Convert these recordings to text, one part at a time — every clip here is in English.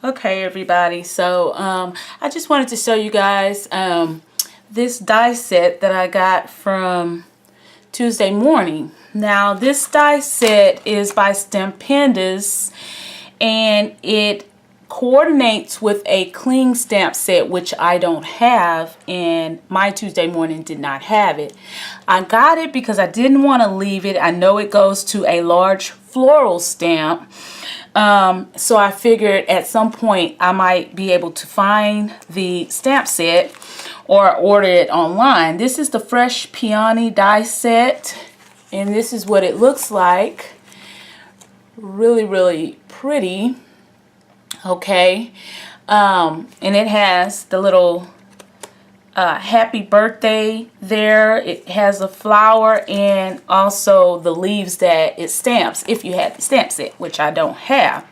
Okay, everybody, so I just wanted to show you guys this die set that I got from Tuesday morning. Now this die set is by Stampendous, and it coordinates with a cling stamp set, which I don't have, and my Tuesday morning did not have it. I got it because I didn't want to leave it. I know it goes to a large floral stamp, so I figured at some point I might be able to find the stamp set or order it online. This is the Fresh Peony die set, and this is what it looks like. Really pretty. Okay, and it has the little happy birthday there. It has a flower and also the leaves that it stamps if you had the stamp set, which I don't have.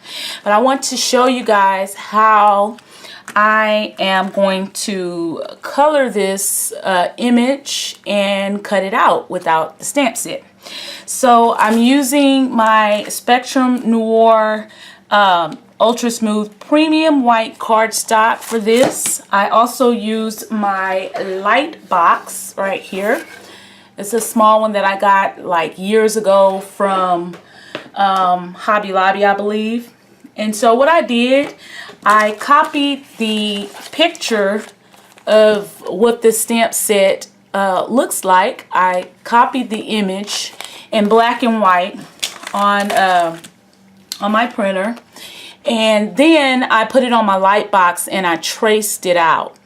But I want to show you guys how I am going to color this image and cut it out without the stamp set. So I'm using my Spectrum Noir Ultra Smooth Premium White cardstock for this. I also used my light box right here. It's a small one that I got like years ago from Hobby Lobby, I believe. And so what I did, I copied the picture of what the stamp set looks like. I copied the image in black and white on my printer, and then I put it on my light box and I traced it out.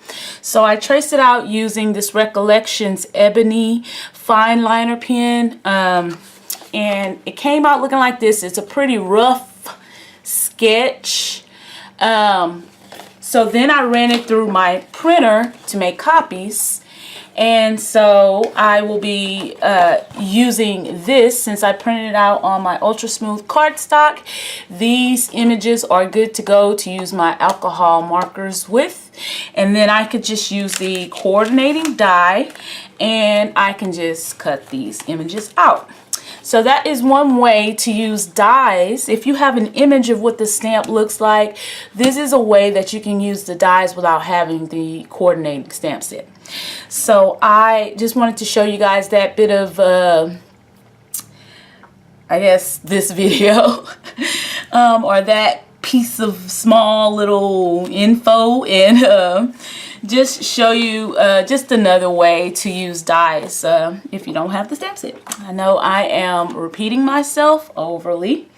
So I traced it out using this Recollections Ebony fine liner pen, and it came out looking like this. It's a pretty rough sketch. So then I ran it through my printer to make copies. And so I will be using this since I printed it out on my Ultra Smooth cardstock. These images are good to go to use my alcohol markers with. And then I could just use the coordinating die and I can just cut these images out. So that is one way to use dies. If you have an image of what the stamp looks like, this is a way that you can use the dies without having the coordinating stamp set. So I just wanted to show you guys that bit of, I guess, this video, or that piece of small little info, and just show you just another way to use dies if you don't have the stamp set. I know I am repeating myself overly,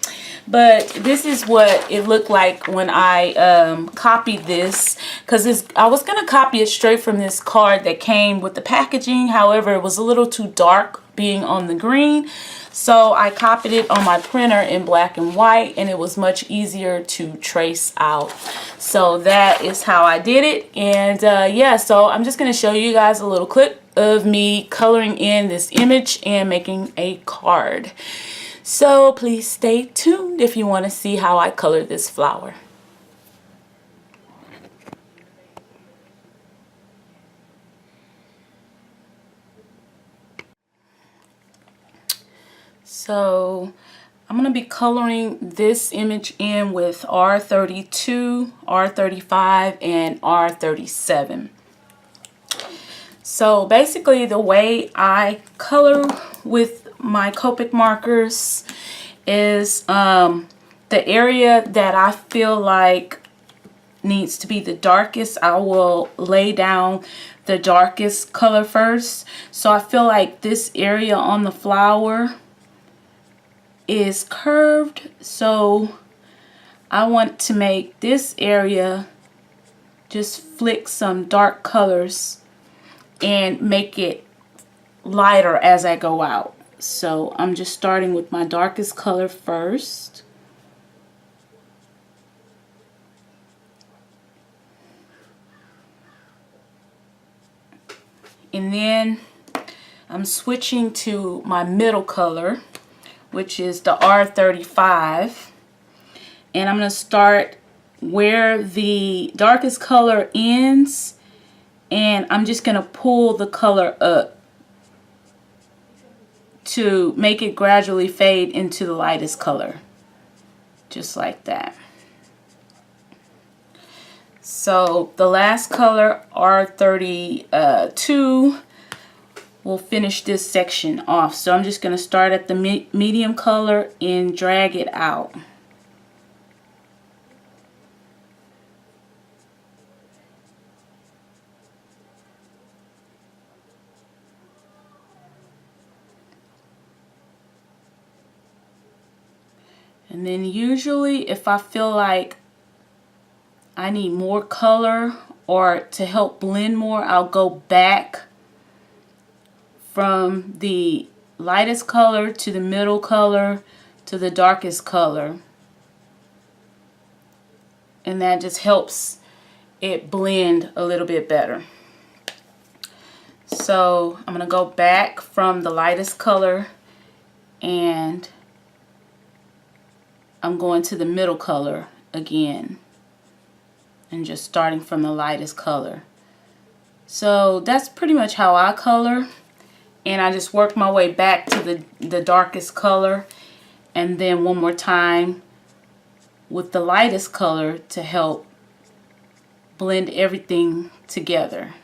but this is what it looked like when I copied this, because I was going to copy it straight from this card that came with the packaging. However, it was a little too dark being on the green, so I copied it on my printer in black and white, and it was much easier to trace out. So that is how I did it. And yeah, so I'm just going to show you guys a little clip of me coloring in this image and making a card. So please stay tuned if you want to see how I color this flower. So I'm going to be coloring this image in with R32, R35, and R37. So basically the way I color with my Copic markers is the area that I feel like needs to be the darkest, I will lay down the darkest color first. So I feel like this area on the flower is curved, so I want to make this area just flick some dark colors and make it lighter as I go out. So I'm just starting with my darkest color first. And then I'm switching to my middle color, which is the R35. And I'm going to start where the darkest color ends, and I'm just going to pull the color up to make it gradually fade into the lightest color. Just like that. So the last color, R32, will finish this section off. So I'm just going to start at the medium color and drag it out. And then usually if I feel like I need more color or to help blend more, I'll go back from the lightest color to the middle color to the darkest color. And that just helps it blend a little bit better. So I'm going to go back from the lightest color and I'm going to the middle color again and just starting from the lightest color. So that's pretty much how I color, and I just work my way back to the darkest color, and then one more time with the lightest color to help blend everything together.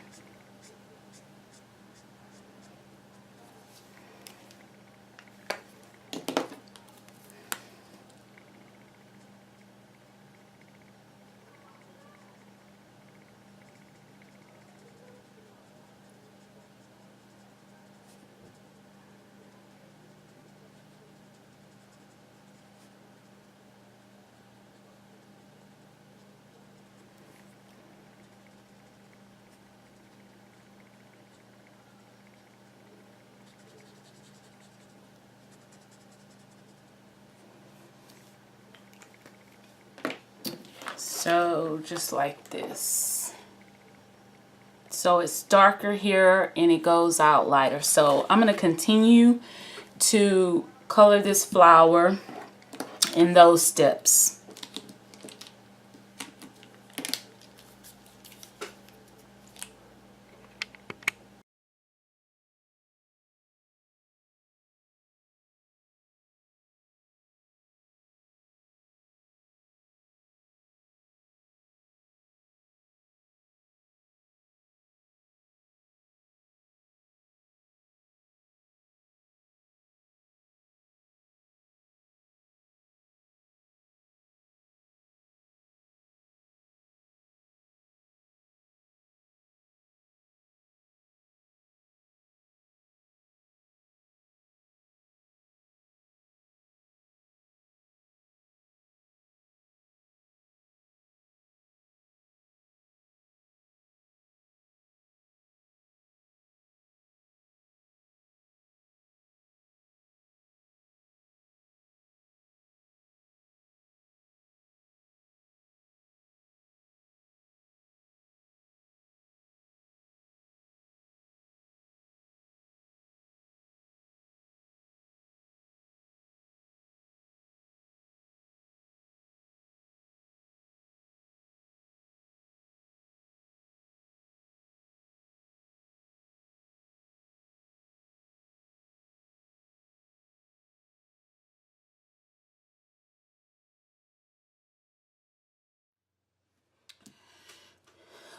So just like this. So it's darker here and it goes out lighter. So I'm going to continue to color this flower in those steps.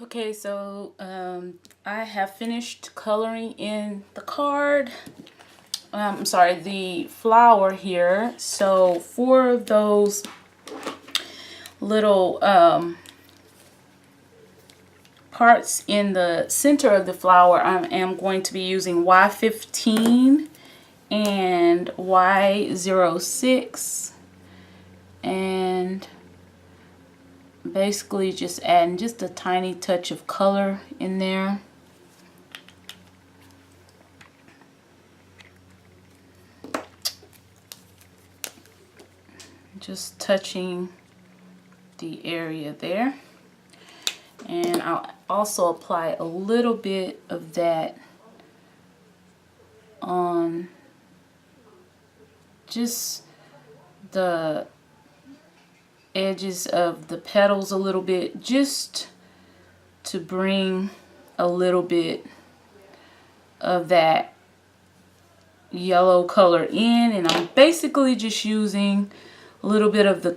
Okay, so I have finished coloring in the card. I'm sorry, the flower here. So for those little parts in the center of the flower, I am going to be using Y15 and Y06, and basically just adding just a tiny touch of color in there. Just touching the area there. And I'll also apply a little bit of that on just the edges of the petals a little bit, just to bring a little bit of that yellow color in. And I'm basically just using a little bit of the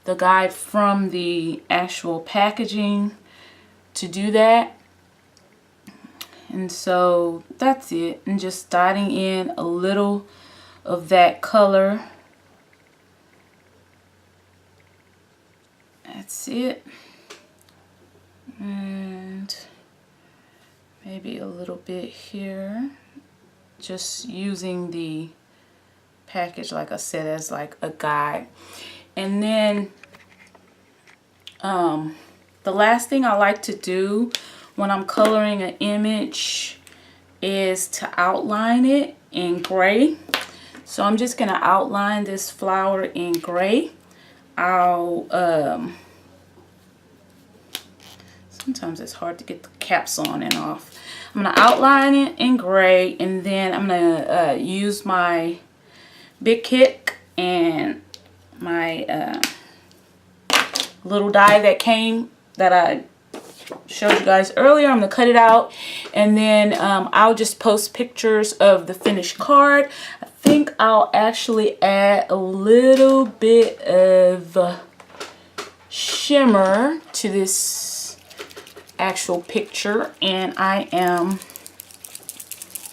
the guide from the actual packaging to do that. And so that's it. And just dotting in a little of that color. That's it. And maybe a little bit here. Just using the package, like I said, as like a guide. And then the last thing I like to do when I'm coloring an image is to outline it in gray. So I'm just going to outline this flower in gray. Sometimes it's hard to get the caps on and off. I'm going to outline it in gray, and then I'm going to use my Big Kick and my little die that I showed you guys earlier. I'm going to cut it out, and then I'll just post pictures of the finished card. I think I'll actually add a little bit of shimmer to this actual picture, and I am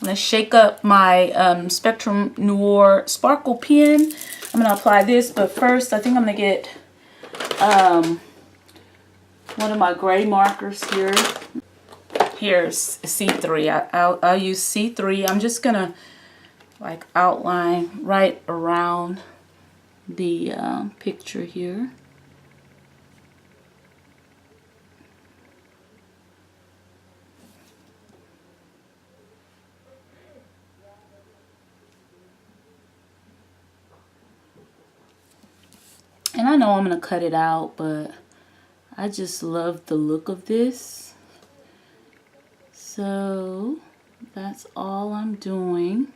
going to shake up my Spectrum Noir Sparkle pen. I'm going to apply this, but first I think I'm going to get one of my gray markers here. Here's C3. I'll use C3. I'm just going to like outline right around the picture here. And I know I'm going to cut it out, but I just love the look of this. So that's all I'm doing.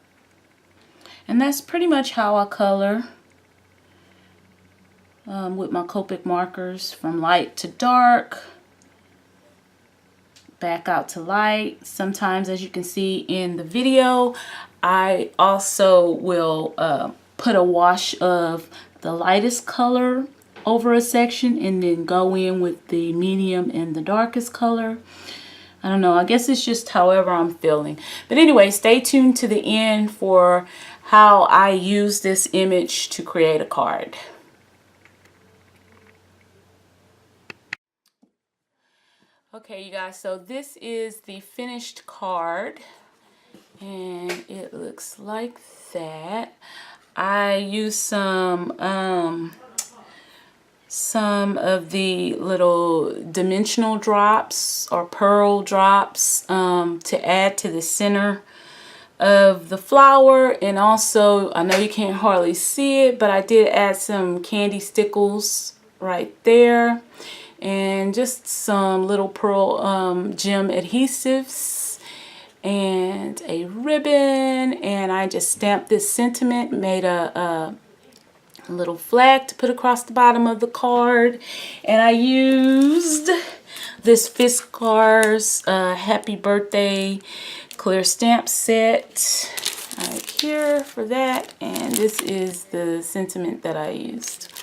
And that's pretty much how I color with my Copic markers, from light to dark, back out to light. Sometimes, as you can see in the video, I also will put a wash of the lightest color over a section and then go in with the medium and the darkest color. I don't know, I guess it's just however I'm feeling. But anyway, stay tuned to the end for how I use this image to create a card. Okay, you guys, so this is the finished card, and it looks like that. I used some of the little dimensional drops or pearl drops to add to the center of the flower. And also, I know you can't hardly see it, but I did add some candy stickles right there, and just some little pearl gem adhesives and a ribbon. And I just stamped this sentiment, made a little flag to put across the bottom of the card. And I used this Fiskars Happy Birthday clear stamp set right here for that, and this is the sentiment that I used.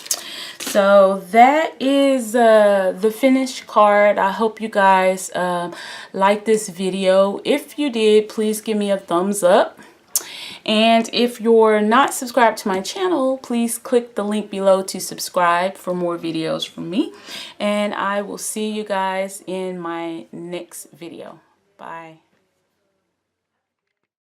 So that is the finished card. I hope you guys liked this video. If you did, please give me a thumbs up. And if you're not subscribed to my channel, please click the link below to subscribe for more videos from me. And I will see you guys in my next video. Bye.